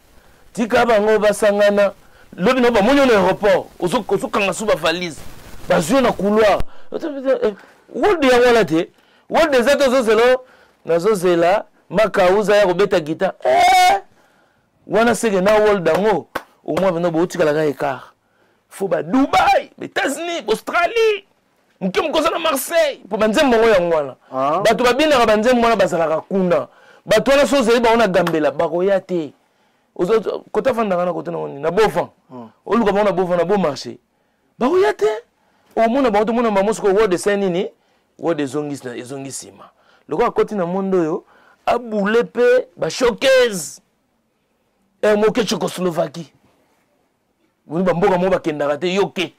tika bango basangana lobi no ba monyo na aéroport oso kanga suba valise bazio na couloir world ya wala te world des autres zelo nazo zela makauza ya kobeta guitar wana sege na world dango au moins vena bo tika la écart faut ba Dubaï, États-Unis, Australie, mkim koza na Marseille pour banzem mongo ya ngwana bato babina ka banzem mwana bazalaka kuna bato wana soze ba ona gambela bakoya te ozo kota fanda kana kota na bofan oluka ba ona bofan na bo marché bakoya te au mona ba to mona ba mosiko word scène ni word ezongisima loko akoti na mondo yo abule pe ba showcase moke Tchécoslovaquie. Vous ne pouvez pas kenda te yoke.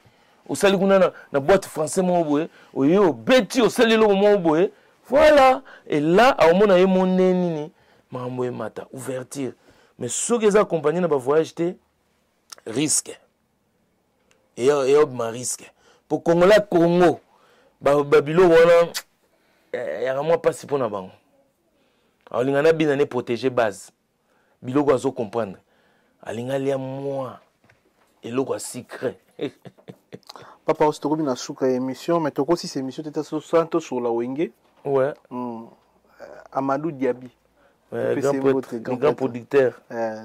osali kuna na boîte français mo boye oyo beti osali lo mo boye voilà et là à omona ye moneni ni mambo mata ouverture mais ceux qui accompagnent na ba voyage té risque et ma risque pour Congolais Congo babilo wana ya vraiment pas si pour na bango alingana bina ne protéger base biloko azo comprendre alinga lia moi eloko a secret papa ostorobi na suka émission mais toko si émission teta so santo sur la wenge ouais Amadou Diaby grand producteur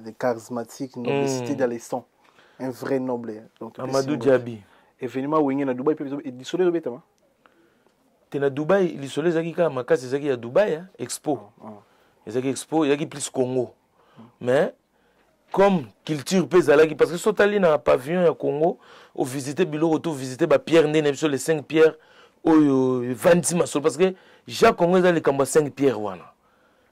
des charismatiques noblicité dans les sons un vrai noble donc Amadou Diaby événement wenge na Dubaï et dissolé le betama te na Dubaï lisole zaki ka makasi zaki ya Dubaï expo zaki expo zaki plus Congo mais comme culture pezalaki parce que sotali na pavillon ya Congo au visiter biloko to visiter ba pierre ndene sur les 5 pierres oyo vanti masolo parce que Jacques Congo za les kamba 5 pierres wana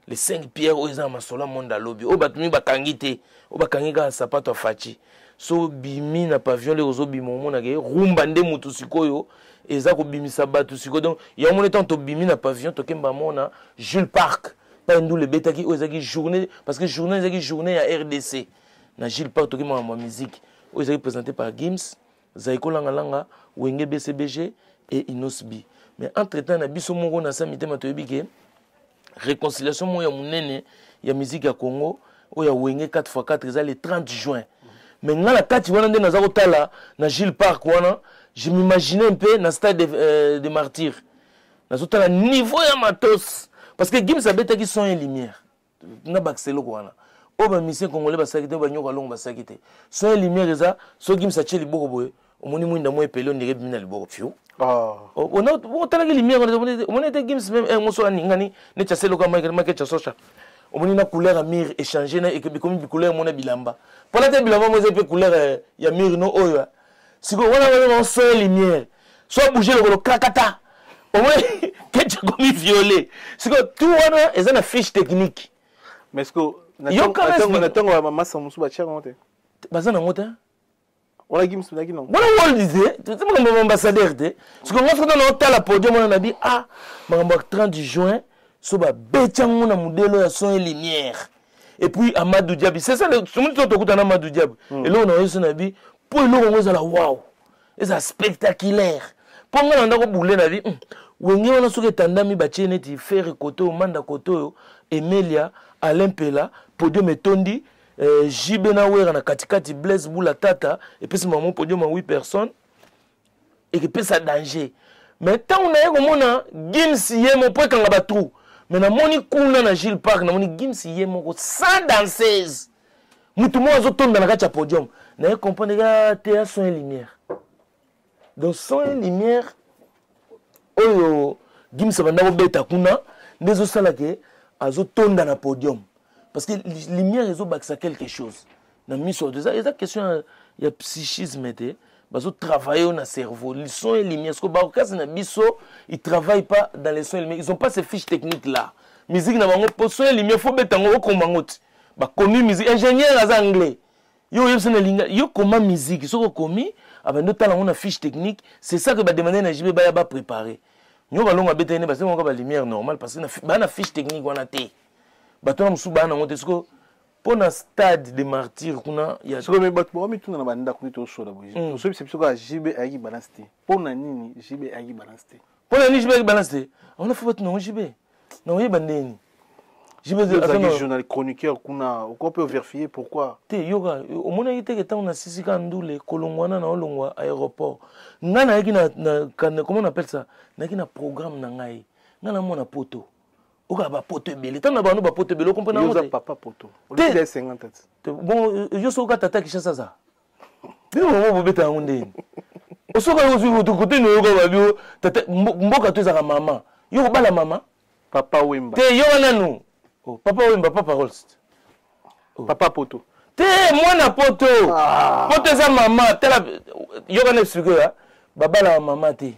les 5 pierres oyo za masolo monde lobi o batumi bakangi te o bakangi ka sapato fachi so bimi na pavillon le ozo bimo mona ke rumba nde mutu sikoyo eza ko bimisa batu sikoyo donc ya mona tant to bimi na pavillon to kemba mona Jules Parc Pendou le betaki ozaki journée parce que journée ezaki journée à RDC na Gilles Park toki ma musique ozaki présenté par Gims Zaiko Langa Wenge BCBG et Inosbi mais entre temps na biso moko na samité matoyebi ke réconciliation mo ya munene ya musique ya Congo o ya Wenge 4x4 eza le 30 juin mais ngala kati wana nde naza kotala na Gilles Park wana je m'imaginais un peu na stade de martyrs nazo tala niveau ya matos parce que Gims abetaki son et lumière na baxelo kwana oba mission congolais basakite ba nyoka longo basakite son et lumière eza so Gims a cheli boko boye omoni mwinda mo epele ndeke bimina liboko fio on a talaki lumière on était Gims même un moso aningani ne chaselo ka market chasocha omoni na couleur à mire échanger na et que comme couleur mona bilamba pour la bilamba mo zepe couleur ya mire no oyo siko wana son et lumière soit bouger le kakata au moins que tu as commis violé c'est que tout wana est une fiche technique mais est-ce que natongo mama samusu ba changa mote bazana mote wala Gims ndaki non wala wala disait tu sais mon ambassadeur te parce que moi quand on a la podium on a dit ah mama 30 juin so ba betchango na modelo ya son et lumière et puis Amadou Diaby c'est ça le tout to kutana Amadou Diaby et là on a eu na bi pour le on za la wow c'est spectaculaire pour moi on a ko boule na vie wenge wana soki etandami batie neti fere koto manda koto Emelia Alain Pela podium etondi JB na wera na katikati Blaise Boula Tata et puis maman podium à 8 personnes et que peut ça danger mais tant on a komona Gims yemo po kanga ba trou mais na moni kuna na Gilles Park na moni Gims yemo ko sans danseuse mutu mo azotonda na kati ya podium na comprendre ga te son et lumière donc son et lumière oyo Gims banda ko beta kuna ndezo sala ke azo tonda na podium parce que lumière ezo bakisa quelque chose na miso de ça eza question ya psychisme te bazo travailler na cerveau le son et lumière parce que ba kasi na biso ils travaillent pas dans les sons et lumière ils ont pas ces fiches techniques là musique na bango pour son et lumière faut betango okombango ti ba komi musique ingénieur aza anglais yo yebsena linga yo koma musique soko komi abando tala on a fiche technique c'est ça que ba demander na JB ba préparer nous allons abéter parce que la lumière normale parce que na fiche technique on a té bato musu bana ngote siko pour un stade de martyr kuna ya siko me bato bomi tuna na banda kunito soda boyi so c'est siko JB ayi balance té pour na nini JB ayi balance té pour na nini JB ayi balance té on a fait bato non JB non yebandeni JB de journal chroniqueur kuna on peut vérifier pourquoi té yoga au mona yite que tant na sisika ndule kolongwana na olongwa aéroport ngana yaki na comment on appelle ça naki na programme na ngai ngana mona poto oka ba poto ebele tana ba no ba poto ebele comprendre moi papa poto au lieu de 50 bon yo so ka tata kisha ça bio mo beta ngondeni osoka yo zu to côté no yo ka ba bio tata mboka to za mama yo ko bala mama papa wemba te yo wana no oh papa wemba papa Rolst papa poto te mwana poto poto za mama tela yo kana expliquer là babala mama te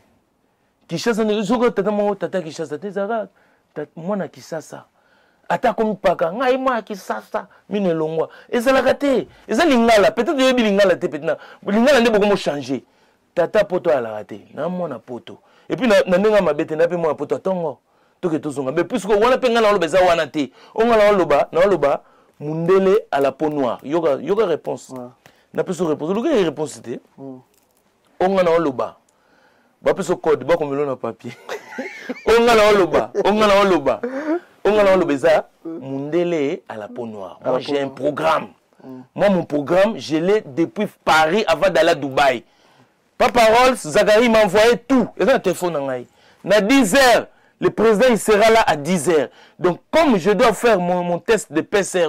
Kishasa ne zoko tata mo tata Kishasa te zaka mwana Kisasa ata komi paka ngai mwa Kisasa mine longwa ezalaka te eza lingala peut-être yebi lingala te peut-être lingala nde boko mo changer tata poto alaka te na mwana poto et puis na ndenga mabete na pe mwana poto atongo toke tozonga mais puisque wana pe nga na loba eza wana te onga na loba mundele à la peau noire yoga réponse na pe so réponse luka réponse te onga na loba ba pe so code ba komelo na papier onga na loba eza mundele à la peau noire. Moi j'ai un programme. Moi mon programme je l'ai depuis Paris avant d'aller à Dubaï. Papa Rolls, Zachary m'a envoyé tout. Il y a un téléphone en aïe. À 10h, le président il sera là à 10h. Donc comme je dois faire mon test de PCR,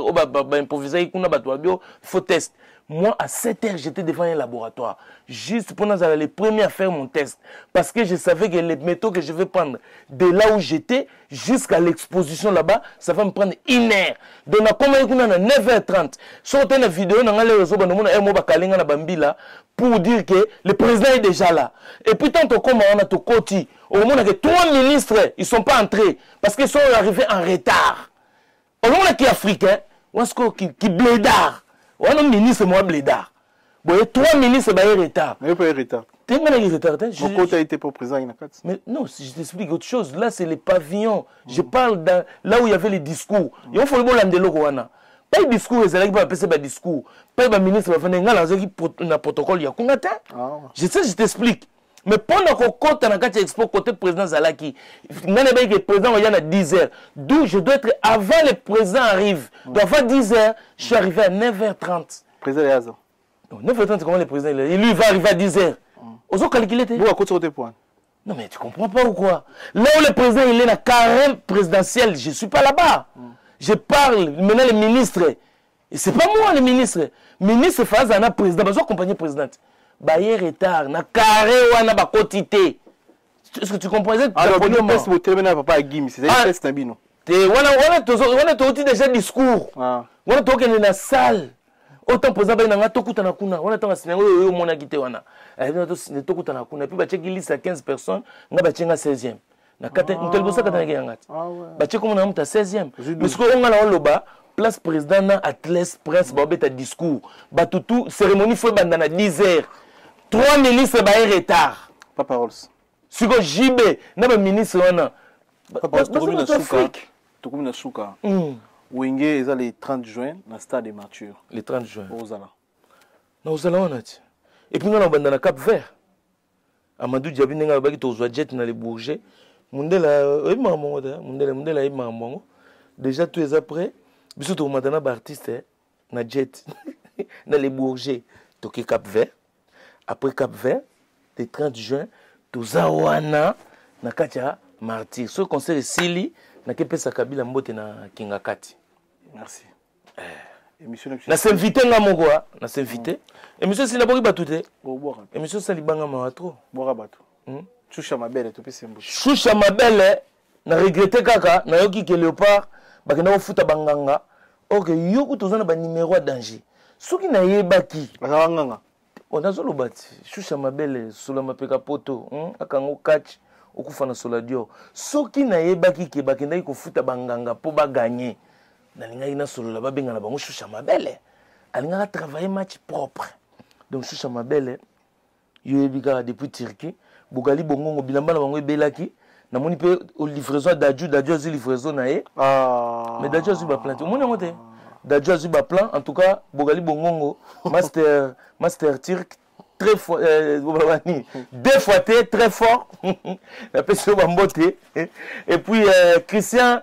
improviser, il faut test. Moi, à 7h, j'étais devant un laboratoire. Juste pendant les premiers à faire mon test. Parce que je savais que les métaux que je vais prendre de là où j'étais jusqu'à l'exposition là-bas, ça va me prendre 1 heure. Donc, à 9h30, sur une vidéo, pour dire que le président est déjà là. Et puis, tant qu'on a tout côté, au moment que 3 ministres, ils ne sont pas entrés parce qu'ils sont arrivés en retard. Au moment qui est africain, qui blédard. On a un ministre, moi, blédard. Bon, il y a 3 ministres, il y a retard. Il n'y a pas de retard. Tu as retard. Pourquoi tu as été pour président? Mais non, si je t'explique autre chose. Là, c'est les pavillons. Je parle là où il y avait les discours. Il faut le bon landelo. Pas le discours, c'est là qu'il va passer le discours. Pas le ministre, il va faire un protocole. Il y a combien de temps? Je sais, je t'explique. Mais pendant qu'on compte dans le expo côté président Zalaki, le président il y a 10h. D'où je dois être avant le président arrive. Donc avant 10h, je suis arrivé à 9h30. Président Yaza. 9h30, comment le président il est? Lui il va arriver à 10h. Vous avez calculé? Vous à côté de point. Non mais tu comprends pas ou quoi? Là où le président il est dans le carême présidentiel, je ne suis pas là-bas. Je parle, maintenant le ministre. Et c'est pas moi le ministre. Ministre Fazana président, vous accompagnez présidente. Baye retard na carré wana ba quantité. Est-ce que tu comprends exactement? Alors le test vous terminer papa Gim, c'est un test nabino. Te wana to déjà discours. Wana to kene na salle. Autant poser ba na tokuta na kuna. Wana tanga sinango yo mona kite wana. To tokuta na kuna puis ba check liste à 15 personnes, nga ba chenga 16e. Na kate ntelbosa kata ngaya ngati. Ba check comme na muta 16e. Mais ce qu'on nga na loba place président na atlas presse ba beta discours. Ba tutu cérémonie faut banda na 10h. 3 ministres sont en retard. Papa Rolls. Si vous JB, vous avez un ministre. Papa Rolls, tu as un souka. Wenge est le 30 juin dans le stade de Mathieu. Le 30 juin. Ozala. Non, Ozala, on a dit. Et puis, nous avons dans le Cap Vert. Amadou Diaby, nous avons dit jet dans les Bourgets. Mundela, déjà, tous les après, bisous, tu as un artiste, dans jet, dans les Bourgets. Donc, Cap Vert. Après Cap Vert, le 30 juin, Tozawana, Nakatia, Martyr. Ce concert est Sili, Nakepesa Kabila Mbote na Kingakati. Merci. Na s'inviter na Mogoa, na s'inviter. Émission si na boki batute. Émission ça libanga maatro. Bora batu. Choucha mabele to pese mbo. Choucha mabele na regretter kaka na yoki ke Léopard bakena futa banganga. OK, yoku tozana ba numéro danger. Soki na yebaki. Bakanganga. On a zolo bati. Choucha mabele sola mapeka poto, akango catch okufana sola dio. Soki na yebaki ke bakenda ko futa banganga po ba gagner. Na linga ina solo la ba benga na bango choucha mabele. Alinga travailler match propre. Donc choucha mabele yo yebika depuis Turquie, bogali bongo bilamba na bango ebelaki. Na moni pe au livraison d'adju azu livraison na e. Mais d'adju azu ba plante. Moni ngote. D'adju azu ba plan en tout cas bogali bongo master turc très fort 2 fois très fort la personne bambote et puis Christian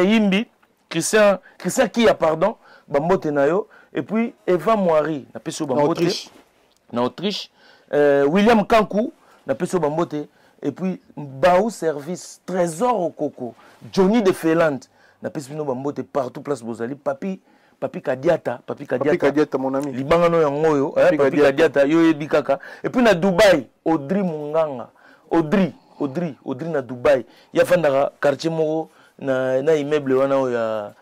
Yimbi Christian Kia pardon bambote nayo et puis Eva Moari la personne bambote na Autriche William Kankou la personne bambote et puis Baou Service Trésor au Coco Johnny de Feland na personne bambote partout place Bozali Papi Kadiata mon ami. Libangano yangoyo, Papi Kadiata yo ebikaka. Et puis na Dubaï, Audrey Munganga. Audrey na Dubaï. Ya fandaka quartier moko na immeuble wana ya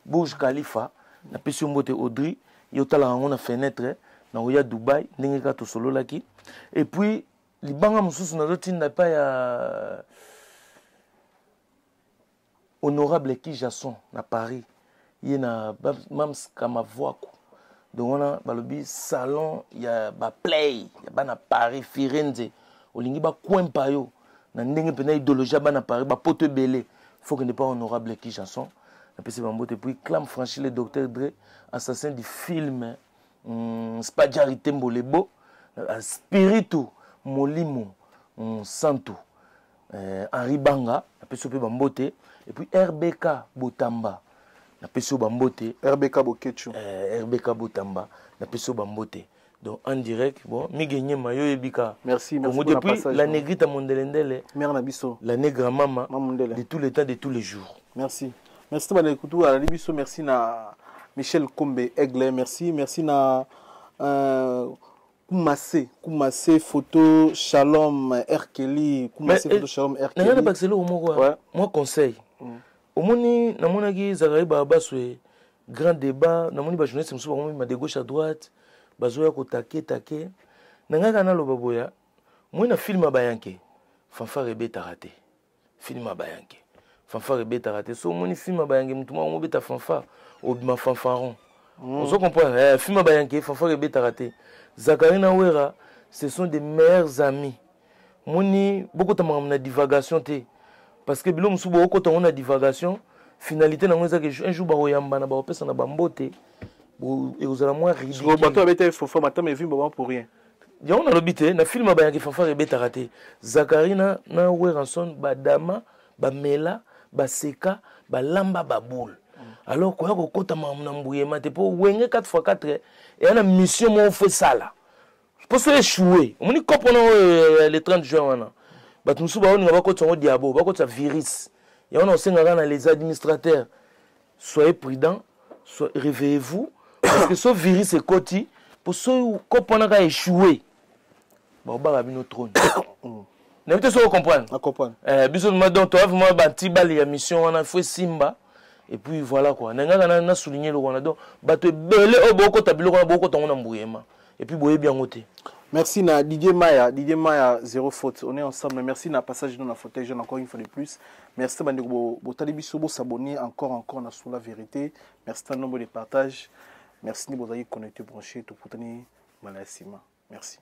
Burj Khalifa. Na pesi mbote Audrey, yo tala yango na fenêtre na oya Dubaï, ndenge ka to solo laki. Et puis libanga mususu na zotinda pa ya Honorable qui Jasson à Paris, il y a Mams Kamavoako. donc on a balobi salon ya ba play ya bana Paris Firenze olingi ba kwempa yo na ndenge pena idéologie bana Paris ba poto belé faut que n'est pas honorable qui chanson na pesi bambote puis clame franchi le docteur Dre assassin du film Spadjarité Mbolebo Spiritu Molimo Santo Henri Banga na pesi pe bambote et puis RBK Botamba na peso bambote RBK Bokechu RBK Botamba na peso bambote donc en direct bon mi gagné mayo ebika merci pour depuis le passage, la négrite mondelendele mère Nabiso la nègre mama Mamundele de tous les temps de tous les jours merci merci bana kutu ala Nabiso merci na Michel Kombe Aigle merci na Koumassé photo Shalom Erkeli Koumassé photo Shalom Erkeli n'a pas que c'est le moi conseil omoni namonaki Zachary Babaswe grand débat namoni ba journaliste musuba komema de gauche à droite bazoya ko take nangaka na loba boya moi na film bayanke fanfare beta raté film bayanke fanfare beta raté so moni film bayanke mutu mo beta fanfare obima fanfaron on se comprend film bayanke fanfare beta raté Zachary na Wera ce sont des meilleurs amis moni beaucoup de na divagation te parce que bilo musubo okota on a divagation finalité na ngeza que un jour ba oyamba na ba opesa na bambote et aux ala moins ridicule le bateau avait été faux matin mais vu moment pour rien ya on a lobité na film ba yaki fanfare ebeta raté Zachary na Weranson ba dama ba mela ba seka ba lamba ba boule alors quoi ko kota na mbuyema te po wenge 4x4 et ana mission mo fait ça là parce que échouer on ni comprendre le 30 juin wana bat musuba on nga bakota ngo diabo bakota virus et on osengaka na les administrateurs soyez prudents réveillez-vous parce que ce virus est côté pour ceux comprendre ka échouer ba ba bino trône n'a pas so comprendre biso donc toi vraiment banti bali ya mission wana faut simba et puis voilà quoi nanga na souligner le wana donc bato belé oboko tabilo wana boko tongo na mbuyema et puis boye bien ngoté. Merci na Didier Maya, zéro faute. On est ensemble. Merci na passage dans la fauteuil jeune encore une fois de plus. Merci bande bo talibiso bo s'abonner encore na sur la vérité. Merci un nombre de partage. Merci ni bo connecté branché tout pour tenir malasima. Merci.